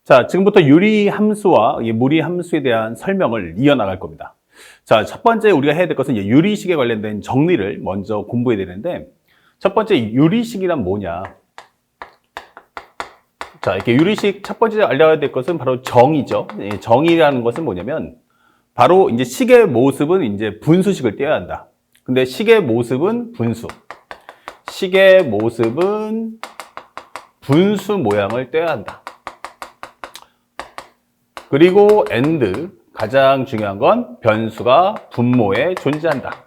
자, 지금부터 유리 함수와 무리 함수에 대한 설명을 이어나갈 겁니다. 자, 첫 번째 우리가 해야 될 것은 이제 유리식에 관련된 정리를 먼저 공부해야 되는데, 첫 번째 유리식이란 뭐냐? 자, 이렇게 유리식 첫 번째 알려야 될 것은 바로 정이죠. 정이라는 것은 뭐냐면, 바로 이제 식의 모습은 이제 분수식을 떼어야 한다. 근데 식의 모습은 분수. 식의 모습은 분수 모양을 떼어야 한다. 그리고 and 가장 중요한 건 변수가 분모에 존재한다.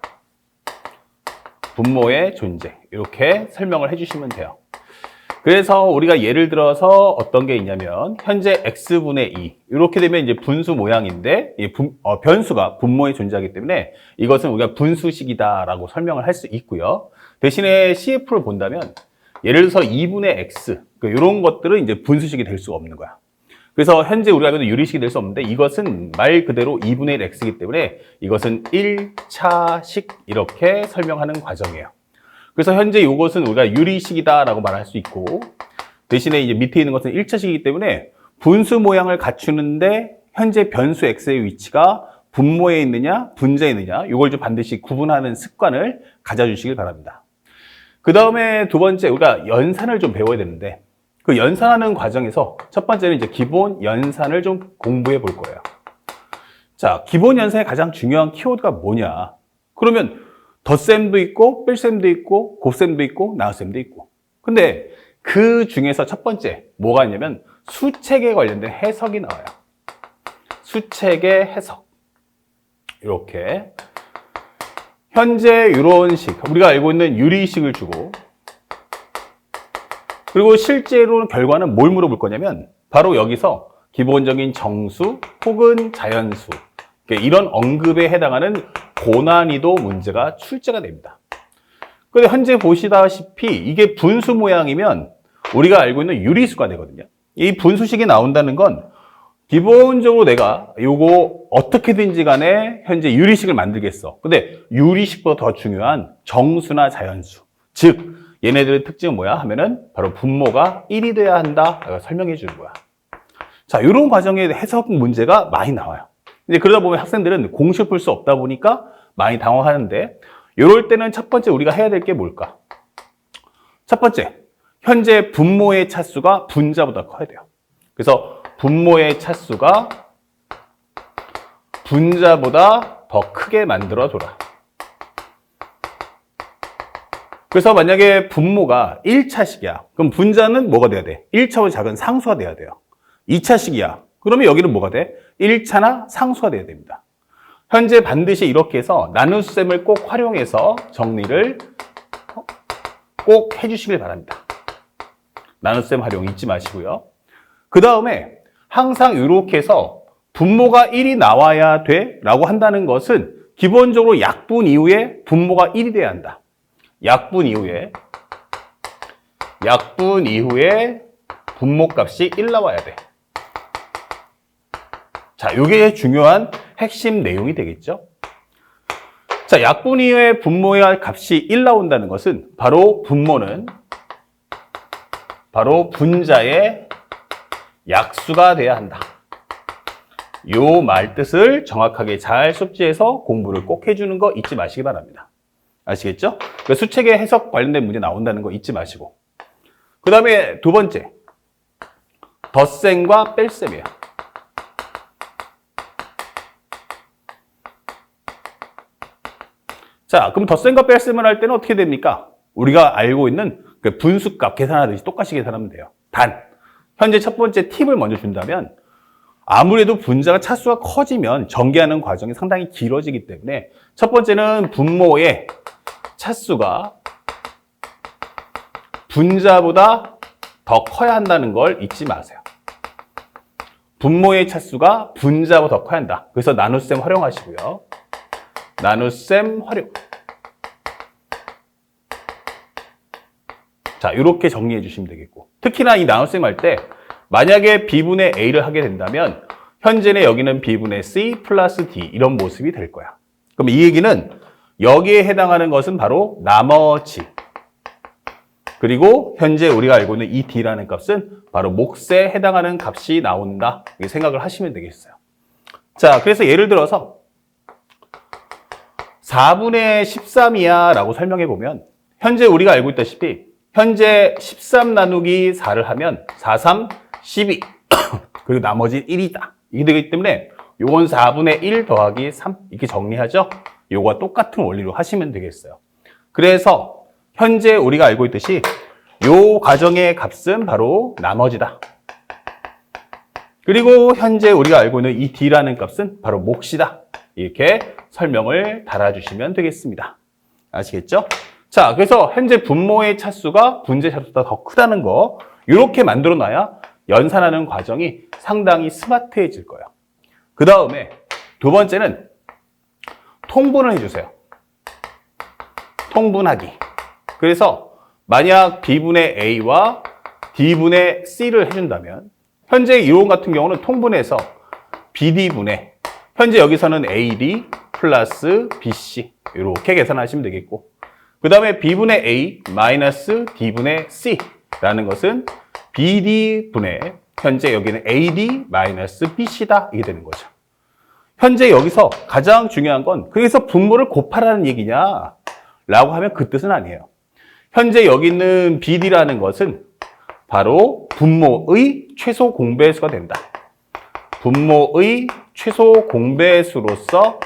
분모의 존재. 이렇게 설명을 해주시면 돼요. 그래서 우리가 예를 들어서 어떤 게 있냐면 현재 x분의 2 이렇게 되면 이제 분수 모양인데 변수가 분모에 존재하기 때문에 이것은 우리가 분수식이다라고 설명을 할 수 있고요. 대신에 CF를 본다면 예를 들어서 2분의 x 이런 것들은 이제 분수식이 될 수 없는 거야. 그래서 현재 우리가 알고 있는 유리식이 될 수 없는데 이것은 말 그대로 2분의 1 x이기 때문에 이것은 1차식 이렇게 설명하는 과정이에요. 그래서 현재 이것은 우리가 유리식이다라고 말할 수 있고 대신에 이제 밑에 있는 것은 1차식이기 때문에 분수 모양을 갖추는데 현재 변수 x의 위치가 분모에 있느냐 분자에 있느냐 이걸 좀 반드시 구분하는 습관을 가져주시길 바랍니다. 그 다음에 두 번째 우리가 연산을 좀 배워야 되는데 그 연산하는 과정에서 첫 번째는 이제 기본 연산을 좀 공부해 볼 거예요. 자, 기본 연산의 가장 중요한 키워드가 뭐냐? 그러면 덧셈도 있고, 뺄셈도 있고, 곱셈도 있고, 나눗셈도 있고. 근데 그 중에서 첫 번째 뭐가 있냐면 수책에 관련된 해석이 나와요. 수책의 해석. 이렇게 현재 이런 식, 우리가 알고 있는 유리식을 주고 그리고 실제로 결과는 뭘 물어볼 거냐면 바로 여기서 기본적인 정수 혹은 자연수 이런 언급에 해당하는 고난이도 문제가 출제가 됩니다. 그런데 현재 보시다시피 이게 분수 모양이면 우리가 알고 있는 유리수가 되거든요. 이 분수식이 나온다는 건 기본적으로 내가 요거 어떻게든지 간에 현재 유리식을 만들겠어. 근데 유리식보다 더 중요한 정수나 자연수, 즉 얘네들의 특징은 뭐야 하면은 바로 분모가 1이 돼야 한다 설명해 주는 거야. 자, 이런 과정의 해석 문제가 많이 나와요. 이제 그러다 보면 학생들은 공식을 풀 수 없다 보니까 많이 당황하는데 이럴 때는 첫 번째 우리가 해야 될 게 뭘까? 첫 번째, 현재 분모의 차수가 분자보다 커야 돼요. 그래서 분모의 차수가 분자보다 더 크게 만들어 줘라. 그래서 만약에 분모가 1차식이야. 그럼 분자는 뭐가 돼야 돼? 1차보다 작은 상수가 돼야 돼요. 2차식이야. 그러면 여기는 뭐가 돼? 1차나 상수가 돼야 됩니다. 현재 반드시 이렇게 해서 나눗셈을 꼭 활용해서 정리를 꼭 해주시길 바랍니다. 나눗셈 활용 잊지 마시고요. 그 다음에 항상 이렇게 해서 분모가 1이 나와야 돼 라고 한다는 것은 기본적으로 약분 이후에 분모가 1이 돼야 한다. 약분 이후에 분모값이 1 나와야 돼. 자, 이게 중요한 핵심 내용이 되겠죠. 자, 약분 이후에 분모의 값이 1 나온다는 것은 바로 분모는 바로 분자의 약수가 돼야 한다. 요 말 뜻을 정확하게 잘 숙지해서 공부를 꼭 해주는 거 잊지 마시기 바랍니다. 아시겠죠? 그러니까 수책의 해석 관련된 문제 나온다는 거 잊지 마시고. 그 다음에 두 번째, 덧셈과 뺄셈이에요. 자, 그럼 덧셈과 뺄셈을 할 때는 어떻게 됩니까? 우리가 알고 있는 그 분수값 계산하듯이 똑같이 계산하면 돼요. 단, 현재 첫 번째 팁을 먼저 준다면 아무래도 분자가 차수가 커지면 전개하는 과정이 상당히 길어지기 때문에 첫 번째는 분모의 차수가 분자보다 더 커야 한다는 걸 잊지 마세요. 분모의 차수가 분자보다 더 커야 한다. 그래서 나눗셈 활용하시고요. 나눗셈 활용. 자, 이렇게 정리해 주시면 되겠고. 특히나 이 나눗셈 할 때 만약에 b분의 a를 하게 된다면 현재는 여기는 b분의 c 플러스 d 이런 모습이 될 거야. 그럼 이 얘기는 여기에 해당하는 것은 바로 나머지 그리고 현재 우리가 알고 있는 이 D라는 값은 바로 몫에 해당하는 값이 나온다. 이렇게 생각을 하시면 되겠어요. 자, 그래서 예를 들어서 4분의 13이야 라고 설명해 보면 현재 우리가 알고 있다시피 현재 13 나누기 4를 하면 4, 3, 12 그리고 나머지 1이다. 이게 되기 때문에 요건 4분의 1 더하기 3 이렇게 정리하죠. 요거와 똑같은 원리로 하시면 되겠어요. 그래서 현재 우리가 알고 있듯이 요 과정의 값은 바로 나머지다. 그리고 현재 우리가 알고 있는 이 D라는 값은 바로 몫이다. 이렇게 설명을 달아주시면 되겠습니다. 아시겠죠? 자, 그래서 현재 분모의 차수가 분자의 차수보다 더 크다는 거 이렇게 만들어 놔야 연산하는 과정이 상당히 스마트해질 거예요. 그 다음에 두 번째는 통분을 해주세요. 통분하기. 그래서 만약 B분의 A와 D분의 C를 해준다면 현재 이론 같은 경우는 통분해서 BD분의 현재 여기서는 AD 플러스 BC 이렇게 계산하시면 되겠고 그 다음에 B분의 A 마이너스 D분의 C라는 것은 BD분의 현재 여기는 AD 마이너스 BC다 이게 되는 거죠. 현재 여기서 가장 중요한 건 그래서 분모를 곱하라는 얘기냐 라고 하면 그 뜻은 아니에요. 현재 여기 있는 BD라는 것은 바로 분모의 최소 공배수가 된다. 분모의 최소 공배수로서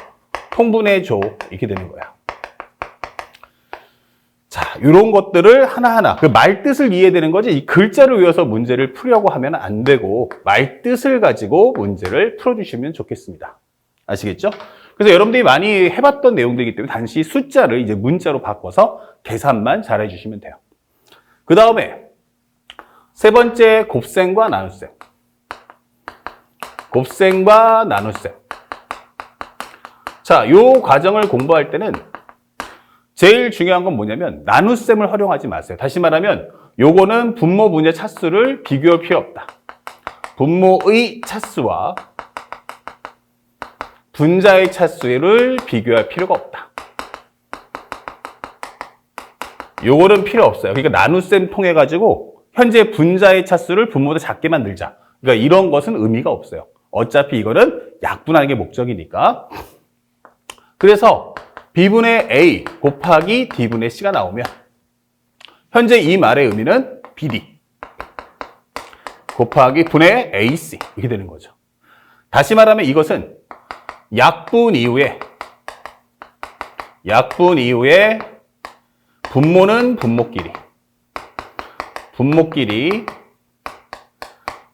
통분해줘 이렇게 되는 거야. 자, 이런 것들을 하나하나 그 말뜻을 이해되는 거지 이 글자를 외워서 문제를 풀려고 하면 안 되고 말뜻을 가지고 문제를 풀어주시면 좋겠습니다. 아시겠죠? 그래서 여러분들이 많이 해봤던 내용들이기 때문에 단지 숫자를 이제 문자로 바꿔서 계산만 잘 해주시면 돼요. 그 다음에 세 번째 곱셈과 나눗셈. 곱셈과 나눗셈. 자, 요 과정을 공부할 때는 제일 중요한 건 뭐냐면 나눗셈을 활용하지 마세요. 다시 말하면 요거는 분모 분자 차수를 비교할 필요 없다. 분모의 차수와 분자의 차수를 비교할 필요가 없다. 요거는 필요 없어요. 그러니까 나눗셈 통해 가지고 현재 분자의 차수를 분모보다 작게 만들자. 그러니까 이런 것은 의미가 없어요. 어차피 이거는 약분하는 게 목적이니까. 그래서 B분의 A 곱하기 D분의 C가 나오면 현재 이 말의 의미는 BD 곱하기 분의 AC 이렇게 되는 거죠. 다시 말하면 이것은 약분 이후에 분모는 분모끼리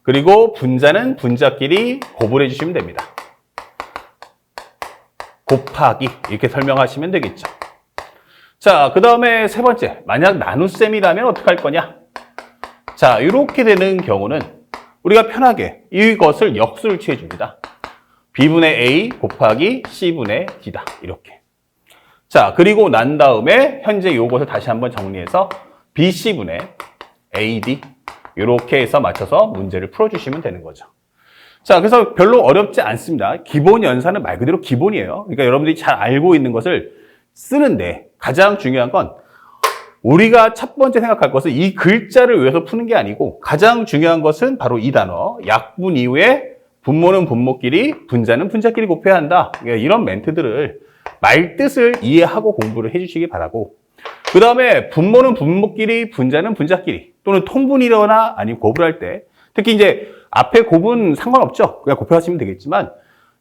그리고 분자는 분자끼리 곱을 해주시면 됩니다. 곱하기 이렇게 설명하시면 되겠죠. 자, 그 다음에 세 번째 만약 나눗셈이라면 어떻게 할 거냐. 자, 이렇게 되는 경우는 우리가 편하게 이것을 역수를 취해줍니다. B분의 A 곱하기 C분의 D다 이렇게. 자, 그리고 난 다음에 현재 요것을 다시 한번 정리해서 BC분의 AD 이렇게 해서 맞춰서 문제를 풀어주시면 되는 거죠. 자, 그래서 별로 어렵지 않습니다. 기본 연산은 말 그대로 기본이에요. 그러니까 여러분들이 잘 알고 있는 것을 쓰는데 가장 중요한 건 우리가 첫 번째 생각할 것은 이 글자를 외워서 푸는 게 아니고 가장 중요한 것은 바로 이 단어 약분 이후에 분모는 분모끼리 분자는 분자끼리 곱해야 한다. 그러니까 이런 멘트들을 말뜻을 이해하고 공부를 해주시기 바라고 그 다음에 분모는 분모끼리 분자는 분자끼리 또는 통분이거나 아니면 곱을 할 때 특히 이제 앞에 곱은 상관없죠. 그냥 곱해하시면 되겠지만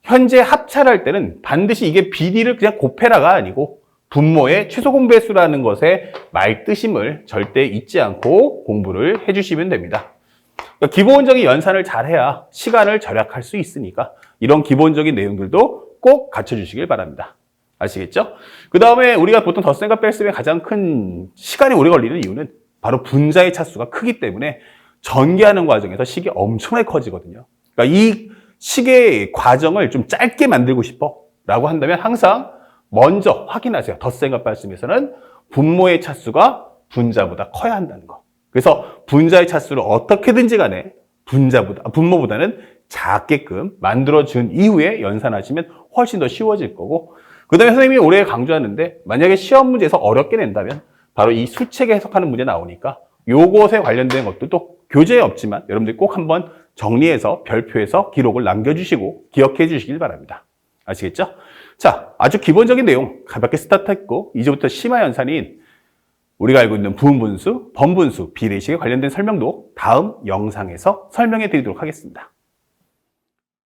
현재 합차할 때는 반드시 이게 BD를 그냥 곱해라가 아니고 분모의 최소 공배수라는 것의 말뜻임을 절대 잊지 않고 공부를 해주시면 됩니다. 그러니까 기본적인 연산을 잘해야 시간을 절약할 수 있으니까 이런 기본적인 내용들도 꼭 갖춰주시길 바랍니다. 아시겠죠? 그 다음에 우리가 보통 덧셈과 뺄셈의 가장 큰 시간이 오래 걸리는 이유는 바로 분자의 차수가 크기 때문에 전개하는 과정에서 식이 엄청나게 커지거든요. 그러니까 이 식의 과정을 좀 짧게 만들고 싶어 라고 한다면 항상 먼저 확인하세요. 덧셈과 뺄셈에서는 분모의 차수가 분자보다 커야 한다는 거. 그래서 분자의 차수를 어떻게든지 간에 분모보다는 작게끔 만들어준 이후에 연산하시면 훨씬 더 쉬워질 거고 그 다음에 선생님이 오래 강조하는데 만약에 시험 문제에서 어렵게 낸다면 바로 이 수책 해석하는 문제 나오니까 요것에 관련된 것도 또 교재에 없지만 여러분들이 꼭 한번 정리해서 별표해서 기록을 남겨주시고 기억해 주시길 바랍니다. 아시겠죠? 자, 아주 기본적인 내용 가볍게 스타트했고 이제부터 심화연산인 우리가 알고 있는 부분분수, 번분수, 비례식에 관련된 설명도 다음 영상에서 설명해 드리도록 하겠습니다.